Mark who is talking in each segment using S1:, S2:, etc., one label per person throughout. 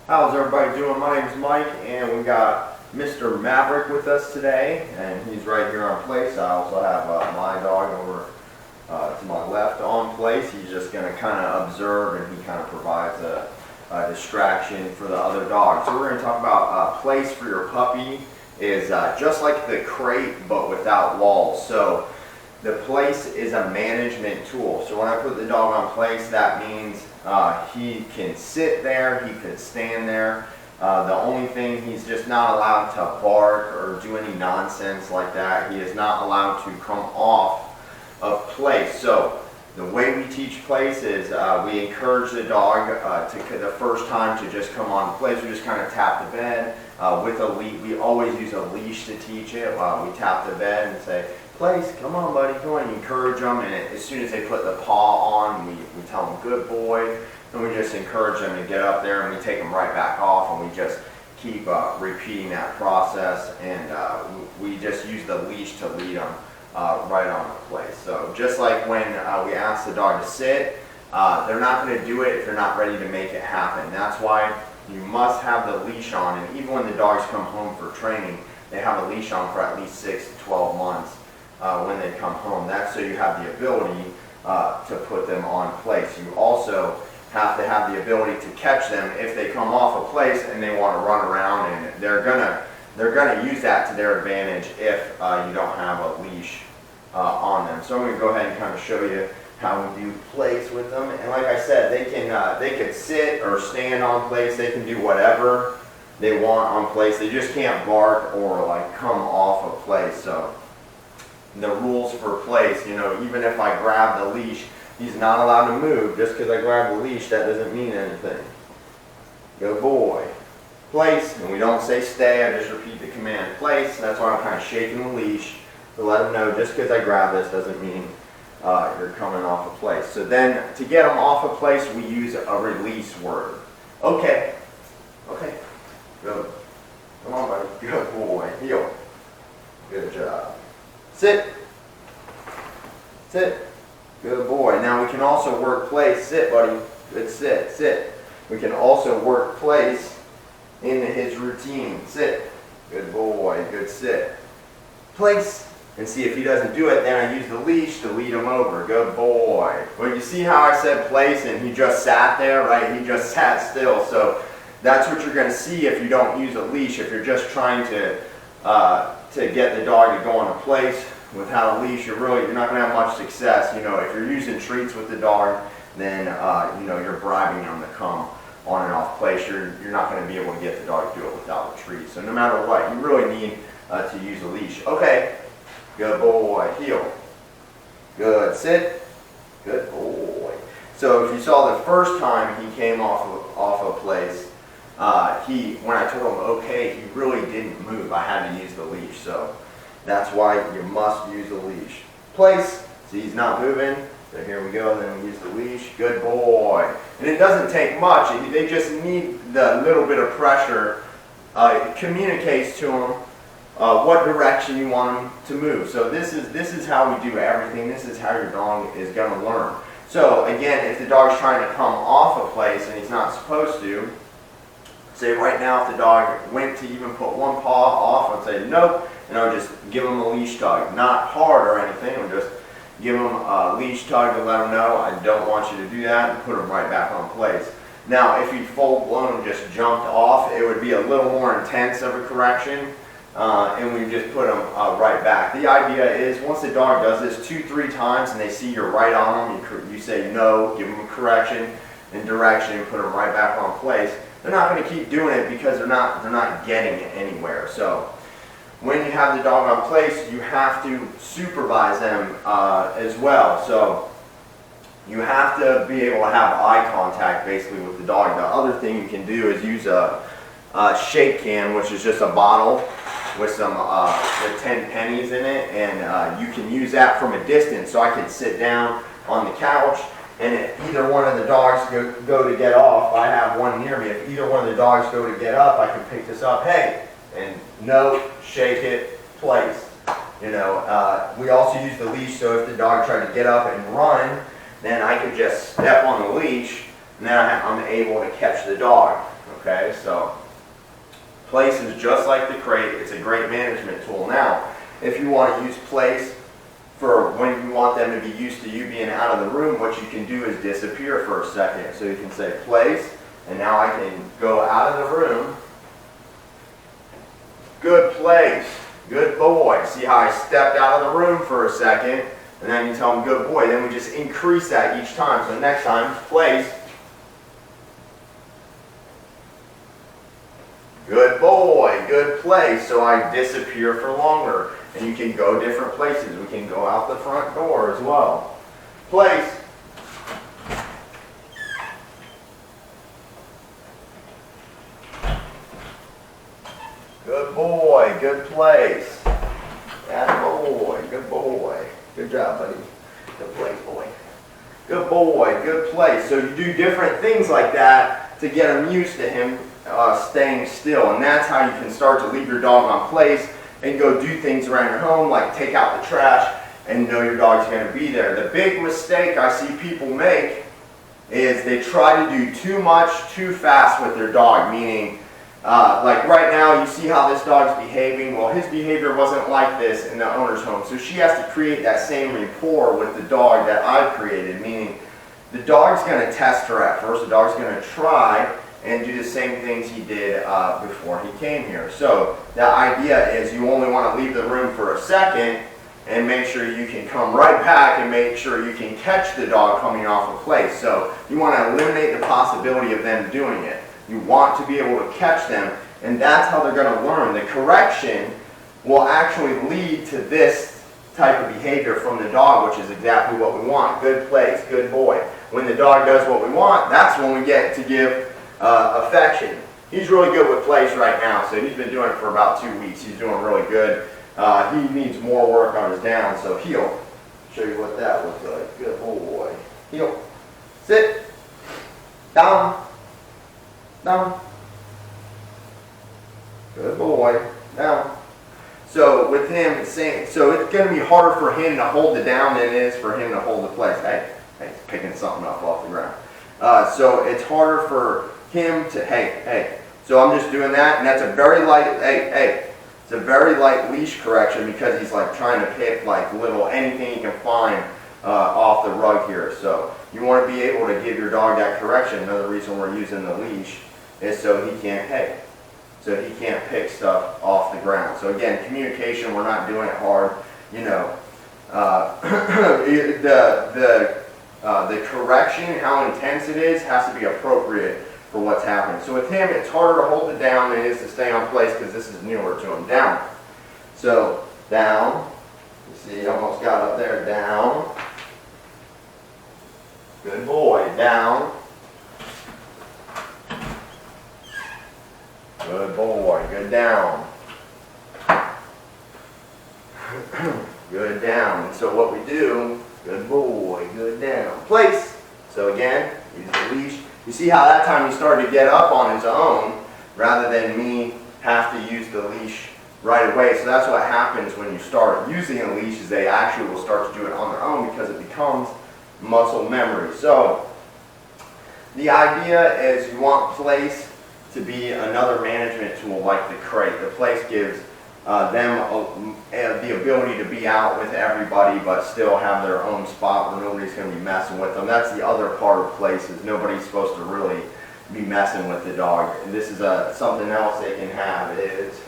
S1: How's everybody doing? My name is Mike, and we got Mr. Maverick with us today, and he's right here on place. I also have my dog over to my left on place. He's just going to kind of observe, and he kind of provides a distraction for the other dogs. So we're going to talk about place for your puppy is just like the crate, but without walls. So the place is a management tool. So when I put the dog on place, that means he can sit there, he could stand there. The only thing, he's just not allowed to bark or do any nonsense like that. He is not allowed to come off of place. So the way we teach place is we encourage the dog the first time to just come on place. We just kind of tap the bed with a leash. We always use a leash to teach it. We tap the bed and say, place, come on buddy, come on. You encourage them, and as soon as they put the paw on, we tell them good boy, and we just encourage them to get up there, and we take them right back off, and we just keep repeating that process, and we just use the leash to lead them right on the place. So just like when we ask the dog to sit, they're not going to do it if they're not ready to make it happen. That's why you must have the leash on, and even when the dogs come home for training, they have a leash on for at least 6 to 12 months. When they come home. That's so you have the ability to put them on place. You also have to have the ability to catch them if they come off a place and they want to run around, and they're gonna use that to their advantage if you don't have a leash on them. So I'm going to go ahead and kind of show you how we do place with them. And like I said, they can sit or stand on place. They can do whatever they want on place. They just can't bark or like come off a place. So the rules for place, even if I grab the leash, he's not allowed to move. Just because I grab the leash, that doesn't mean anything. Good boy. Place, and we don't say stay, I just repeat the command. Place, that's why I'm kind of shaking the leash to let him know just because I grab this doesn't mean you're coming off a place. So then, to get them off a place, we use a release word. Okay. Good. Come on, buddy. Good boy. Heel. Good job. Sit. Sit. Good boy. Now we can also work place. Sit, buddy. Good sit. Sit. We can also work place into his routine. Sit. Good boy. Good sit. Place. And see if he doesn't do it, then I use the leash to lead him over. Good boy. Well, you see how I said place and he just sat there, right? He just sat still. So that's what you're going to see if you don't use a leash. If you're just trying to get the dog to go on a place without a leash, you're not going to have much success. If you're using treats with the dog, then you're bribing them to come on and off place. You're not going to be able to get the dog to do it without a treat. So no matter what, you really need to use a leash. Okay, good boy. Heel. Good. Sit. Good boy. So if you saw the first time he came off a place, when I told him okay, he really didn't move. I had to use the leash, so that's why you must use the leash. Place, see he's not moving, so here we go, then we use the leash. Good boy. And it doesn't take much, they just need the little bit of pressure. It communicates to them what direction you want them to move. So this is how we do everything. This is how your dog is going to learn. So again, if the dog's trying to come off a place and he's not supposed to, say right now if the dog went to even put one paw off, I'd say nope, and I'll just give him a leash tug. Not hard or anything, I'll just give him a leash tug to let him know I don't want you to do that, and put him right back on place. Now if he full blown just jumped off, it would be a little more intense of a correction, and we just put him right back. The idea is once the dog does this 2-3 times and they see you're right on them, you say no, give them a correction and direction, and put them right back on place. They're not going to keep doing it because they're not getting it anywhere. So when you have the dog on place, you have to supervise them as well. So you have to be able to have eye contact basically with the dog. The other thing you can do is use a shake can, which is just a bottle with some with 10 pennies in it, and you can use that from a distance. So I could sit down on the couch, and if either one of the dogs go to get off, I have one near me. If either one of the dogs go to get up, I can pick this up. Hey, and no, shake it, place. We also use the leash, so if the dog tried to get up and run, then I could just step on the leash, and then I'm able to catch the dog. Okay, so place is just like the crate. It's a great management tool. Now, if you want to use place for when you want them to be used to you being out of the room, what you can do is disappear for a second. So you can say place, and now I can go out of the room. Good place, good boy. See how I stepped out of the room for a second, and then you tell them good boy. Then we just increase that each time. So next time, place. Good boy, good place. So I disappear for longer. And you can go different places. We can go out the front door as well. Place. Good boy, good place. That boy, good boy. Good job, buddy. Good place, boy. Good boy, good place. So you do different things like that to get him used to him staying still. And that's how you can start to leave your dog on place and go do things around your home, like take out the trash and know your dog's going to be there. The big mistake I see people make is they try to do too much too fast with their dog, meaning like right now you see how this dog's behaving. Well, his behavior wasn't like this in the owner's home, so she has to create that same rapport with the dog that I've created, meaning the dog's going to test her at first. The dog's going to try and do the same things he did before he came here. So the idea is you only want to leave the room for a second and make sure you can come right back and make sure you can catch the dog coming off a place. So you want to eliminate the possibility of them doing it. You want to be able to catch them, and that's how they're going to learn. The correction will actually lead to this type of behavior from the dog, which is exactly what we want. Good place, good boy. When the dog does what we want, that's when we get to give affection. He's really good with place right now, so he's been doing it for about 2 weeks. He's doing really good. He needs more work on his down, so heel. Show you what that looks like. Good boy. Heel. Sit. Down. Down. Good boy. Down. So with him, it's saying, so it's going to be harder for him to hold the down than it is for him to hold the place. Hey, picking something up off the ground. So it's harder for him to, hey. So I'm just doing that, and that's a very light, hey. It's a very light leash correction because he's like trying to pick like little anything he can find off the rug here. So you want to be able to give your dog that correction. Another reason we're using the leash is so he can't, so he can't pick stuff off the ground. So again, communication, we're not doing it hard. You know, the correction, how intense it is, has to be appropriate for what's happening. So with him, it's harder to hold it down than it is to stay on place because this is newer to him. Down. So down. You see, almost got up there. Down. Good boy. Down. Good boy. Good down. Good down. And so what we do, good boy, good down. Place. So again, use the leash. You see how that time he started to get up on his own rather than me have to use the leash right away. So that's what happens when you start using a leash, is they actually will start to do it on their own because it becomes muscle memory. So the idea is you want place to be another management tool like the crate. The place gives them the ability to be out with everybody but still have their own spot where nobody's going to be messing with them. That's the other part of place, is nobody's supposed to really be messing with the dog. And this is something else they can have is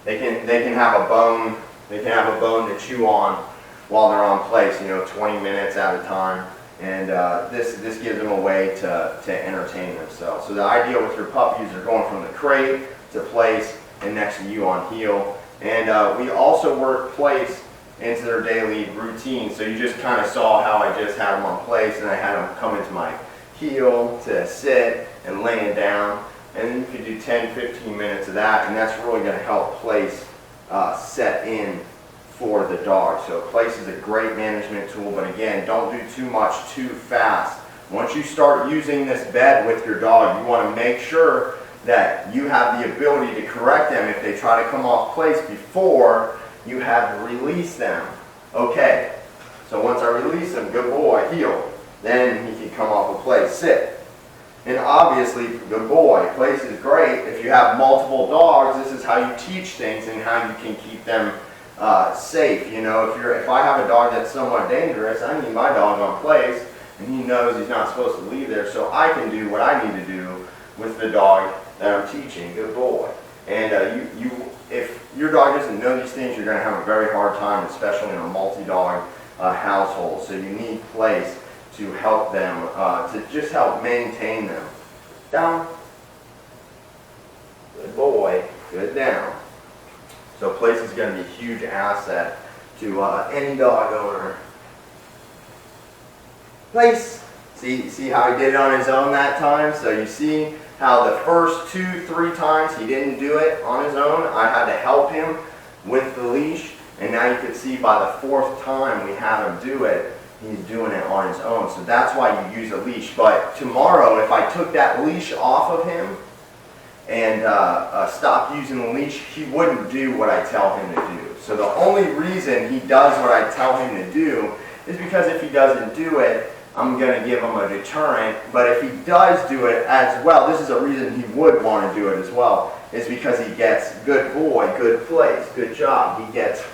S1: they can have a bone. They can have a bone to chew on while they're on place, 20 minutes at a time. And this gives them a way to entertain themselves. So the idea with your puppies are going from the crate to place and next to you on heel. And we also work place into their daily routine. So you just kind of saw how I just had them on place and I had them come into my heel to sit and laying down. And then you could do 10-15 minutes of that, and that's really going to help place set in for the dog. So place is a great management tool, but again, don't do too much too fast. Once you start using this bed with your dog, you want to make sure that you have the ability to correct them if they try to come off place before you have to release them. Okay, so once I release them, good boy, heel. Then he can come off of place. Sit. And obviously, good boy. Place is great. If you have multiple dogs, this is how you teach things and how you can keep them safe. You know, if I have a dog that's somewhat dangerous, I need my dog on place, and he knows he's not supposed to leave there, so I can do what I need to do with the dog that I'm teaching. Good boy. And if your dog doesn't know these things, you're going to have a very hard time, especially in a multi-dog household. So you need place to help them, to just help maintain them. Down. Good boy. Good down. So place is going to be a huge asset to any dog owner. Place. See how he did it on his own that time? So you see how the first 2-3 times he didn't do it on his own. I had to help him with the leash. And now you can see by the 4th time we had him do it, he's doing it on his own. So that's why you use a leash. But tomorrow, if I took that leash off of him and stopped using the leash, he wouldn't do what I tell him to do. So the only reason he does what I tell him to do is because if he doesn't do it, I'm going to give him a deterrent. But if he does do it as well, this is a reason he would want to do it as well, is because he gets good boy, good place, good job. He gets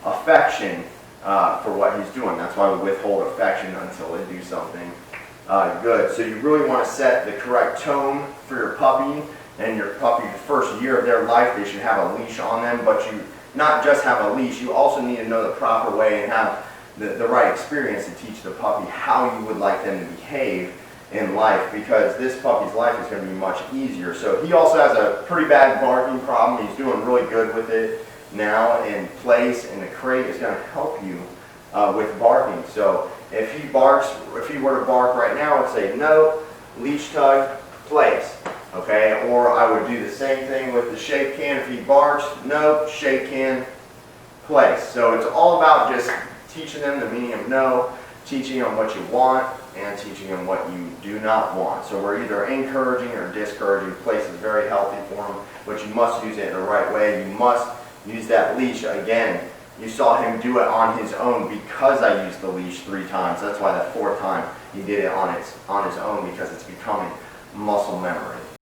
S1: affection for what he's doing. That's why we withhold affection until they do something good. So you really want to set the correct tone for your puppy. And your puppy, the first year of their life, they should have a leash on them. But you not just have a leash, you also need to know the proper way and have the right experience to teach the puppy how you would like them to behave in life, because this puppy's life is going to be much easier. So he also has a pretty bad barking problem. He's doing really good with it now, and place and the crate is going to help you with barking. So if he were to bark right now, I'd say no, leash tug, place. Okay, or I would do the same thing with the shake can. If he barks, no, shake can, place. So it's all about just teaching them the meaning of no, teaching them what you want, and teaching them what you do not want. So we're either encouraging or discouraging. Place is very healthy for them, but you must use it in the right way. You must use that leash. Again, you saw him do it on his own because I used the leash 3 times. That's why that 4th time he did it on his own, because it's becoming muscle memory.